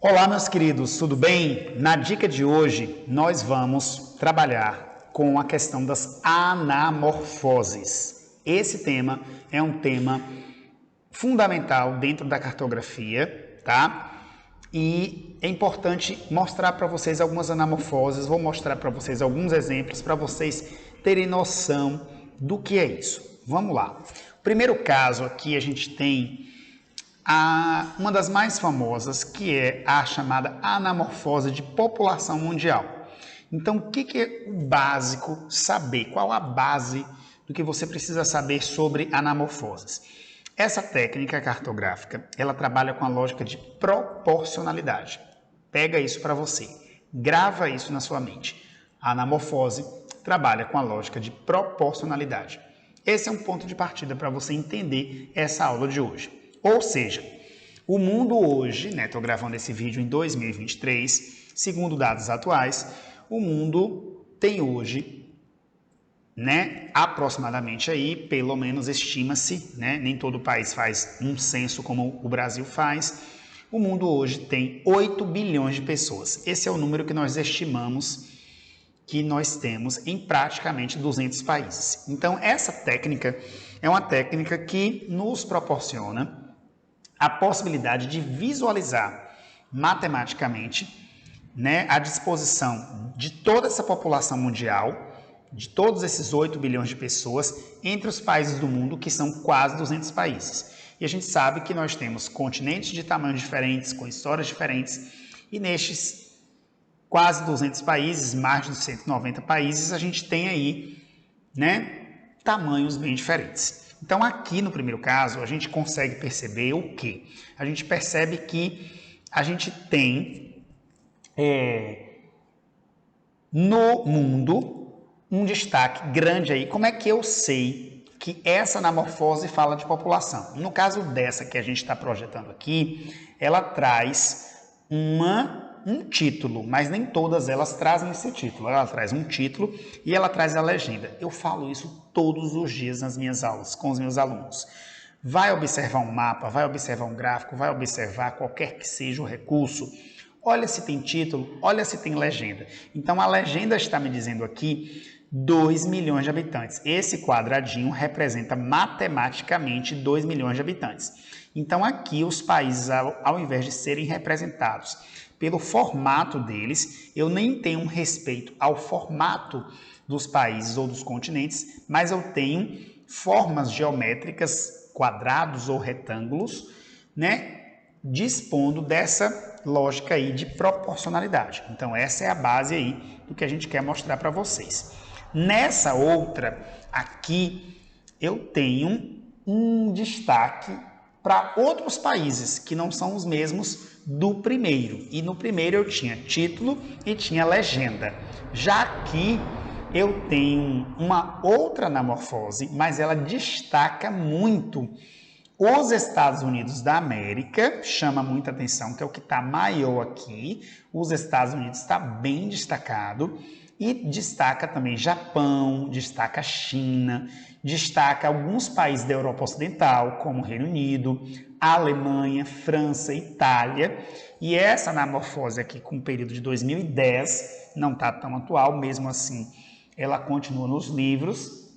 Olá, meus queridos, tudo bem? Na dica de hoje, nós vamos trabalhar com a questão das anamorfoses. Esse tema é um tema fundamental dentro da cartografia, tá? E é importante mostrar para vocês algumas anamorfoses, vou mostrar para vocês alguns exemplos para vocês terem noção do que é isso. Vamos lá. O primeiro caso aqui a gente tem uma das mais famosas, que é a chamada anamorfose de população mundial. Então, o que é o básico saber? Qual a base do que você precisa saber sobre anamorfoses? Essa técnica cartográfica, ela trabalha com a lógica de proporcionalidade. Pega isso para você, grava isso na sua mente. A anamorfose trabalha com a lógica de proporcionalidade. Esse é um ponto de partida para você entender essa aula de hoje. Ou seja, o mundo hoje, estou gravando esse vídeo em 2023, segundo dados atuais, o mundo tem hoje, aproximadamente aí, pelo menos estima-se, nem todo país faz um censo como o Brasil faz, o mundo hoje tem 8 bilhões de pessoas. Esse é o número que nós estimamos que nós temos em praticamente 200 países. Então, essa técnica é uma técnica que nos proporciona a possibilidade de visualizar matematicamente a disposição de toda essa população mundial, de todos esses 8 bilhões de pessoas, entre os países do mundo, que são quase 200 países. E a gente sabe que nós temos continentes de tamanhos diferentes, com histórias diferentes, e nestes quase 200 países, mais de 190 países, a gente tem aí tamanhos bem diferentes. Então, aqui no primeiro caso, a gente consegue perceber o quê? A gente percebe que a gente tem no mundo um destaque grande aí. Como é que eu sei que essa anamorfose fala de população? No caso dessa que a gente está projetando aqui, ela traz um título, mas nem todas elas trazem esse título. Ela traz um título e ela traz a legenda. Eu falo isso todos os dias nas minhas aulas com os meus alunos. Vai observar um mapa, vai observar um gráfico, vai observar qualquer que seja o recurso. Olha se tem título, olha se tem legenda. Então, a legenda está me dizendo aqui 2 milhões de habitantes. Esse quadradinho representa matematicamente 2 milhões de habitantes. Então, aqui os países, ao invés de serem representados pelo formato deles, eu nem tenho um respeito ao formato dos países ou dos continentes, mas eu tenho formas geométricas, quadrados ou retângulos, dispondo dessa lógica aí de proporcionalidade. Então, essa é a base aí do que a gente quer mostrar para vocês. Nessa outra aqui, eu tenho um destaque para outros países que não são os mesmos do primeiro. E no primeiro eu tinha título e tinha legenda. Já aqui eu tenho uma outra anamorfose, mas ela destaca muito os Estados Unidos da América, chama muita atenção, que é o que está maior aqui. Os Estados Unidos está bem destacado. E destaca também Japão, destaca China, destaca alguns países da Europa Ocidental, como Reino Unido, Alemanha, França, Itália. E essa anamorfose aqui com o período de 2010, não está tão atual, mesmo assim ela continua nos livros,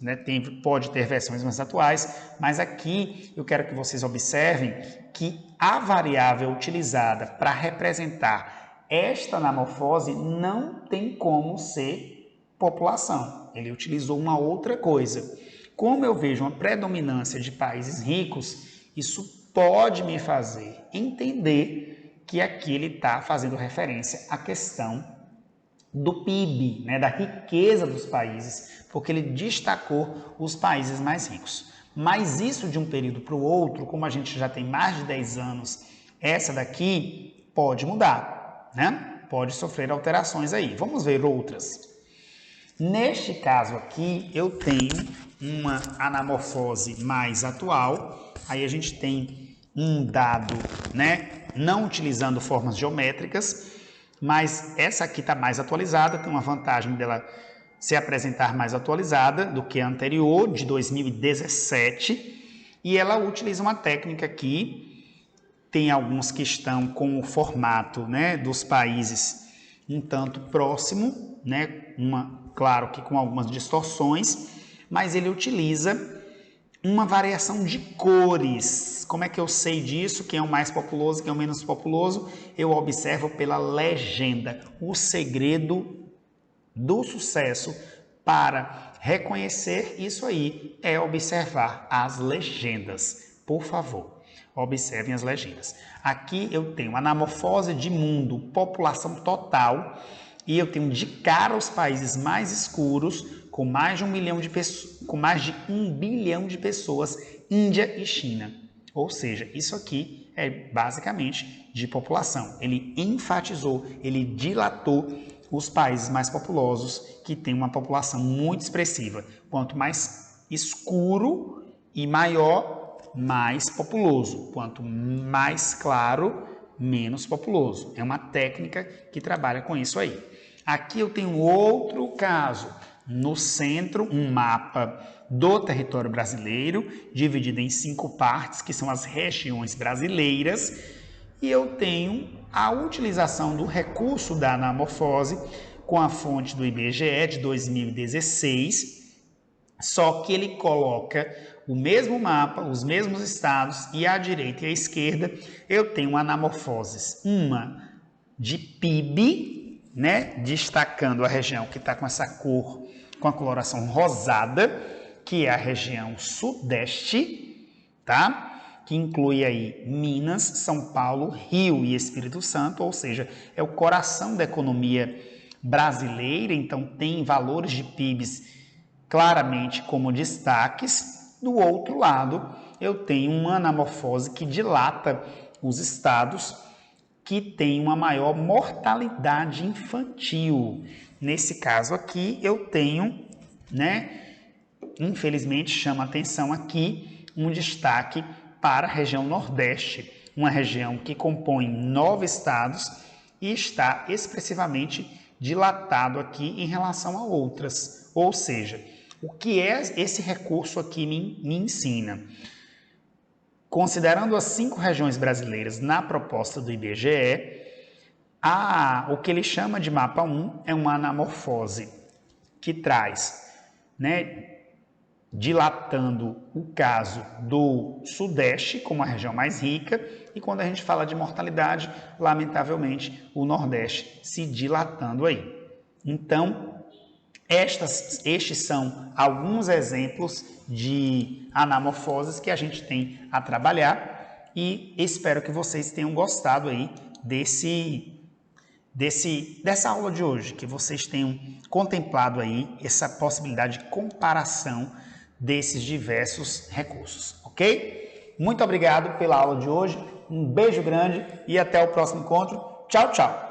pode ter versões mais atuais, mas aqui eu quero que vocês observem que a variável utilizada para representar esta anamorfose não tem como ser população. Ele utilizou uma outra coisa. Como eu vejo uma predominância de países ricos, isso pode me fazer entender que aqui ele está fazendo referência à questão do PIB, da riqueza dos países, porque ele destacou os países mais ricos. Mas isso de um período para o outro, como a gente já tem mais de 10 anos, essa daqui pode mudar. Pode sofrer alterações aí. Vamos ver outras. Neste caso aqui, eu tenho uma anamorfose mais atual. Aí a gente tem um dado, não utilizando formas geométricas, mas essa aqui está mais atualizada, tem uma vantagem dela se apresentar mais atualizada do que a anterior, de 2017, e ela utiliza uma técnica aqui tem alguns que estão com o formato, né, dos países um tanto próximo, né, claro que com algumas distorções, mas ele utiliza uma variação de cores. Como é que eu sei disso? Quem é o mais populoso, quem é o menos populoso? Eu observo pela legenda. O segredo do sucesso para reconhecer isso aí é observar as legendas. Por favor, observem as legendas. Aqui eu tenho anamorfose de mundo, população total, e eu tenho de cara os países mais escuros, com mais de 1 milhão de pessoas, com mais de 1 bilhão de pessoas, Índia e China. Ou seja, isso aqui é basicamente de população. Ele enfatizou, ele dilatou os países mais populosos, que têm uma população muito expressiva. Quanto mais escuro e maior, mais populoso. Quanto mais claro, menos populoso. É uma técnica que trabalha com isso aí. Aqui eu tenho outro caso. No centro, um mapa do território brasileiro, dividido em 5 partes, que são as regiões brasileiras, e eu tenho a utilização do recurso da anamorfose com a fonte do IBGE de 2016, só que ele coloca o mesmo mapa, os mesmos estados, e à direita e à esquerda eu tenho anamorfoses, uma de PIB, né, destacando a região que está com essa cor, com a coloração rosada, que é a região sudeste, tá? Que inclui aí Minas, São Paulo, Rio e Espírito Santo, ou seja, é o coração da economia brasileira, então tem valores de PIBs claramente como destaques. Do outro lado, eu tenho uma anamorfose que dilata os estados que têm uma maior mortalidade infantil. Nesse caso aqui, eu tenho, né, infelizmente chama atenção aqui, um destaque para a região Nordeste, uma região que compõe 9 estados e está expressivamente dilatado aqui em relação a outras. Ou seja, o que é esse recurso aqui me ensina? Considerando as 5 regiões brasileiras na proposta do IBGE, o que ele chama de mapa 1 é uma anamorfose que traz, né, dilatando o caso do Sudeste como a região mais rica, e quando a gente fala de mortalidade, lamentavelmente, o Nordeste se dilatando aí. Então, estes são alguns exemplos de anamorfoses que a gente tem a trabalhar, e espero que vocês tenham gostado aí dessa aula de hoje, que vocês tenham contemplado aí essa possibilidade de comparação desses diversos recursos, ok? Muito obrigado pela aula de hoje, um beijo grande e até o próximo encontro. Tchau, tchau!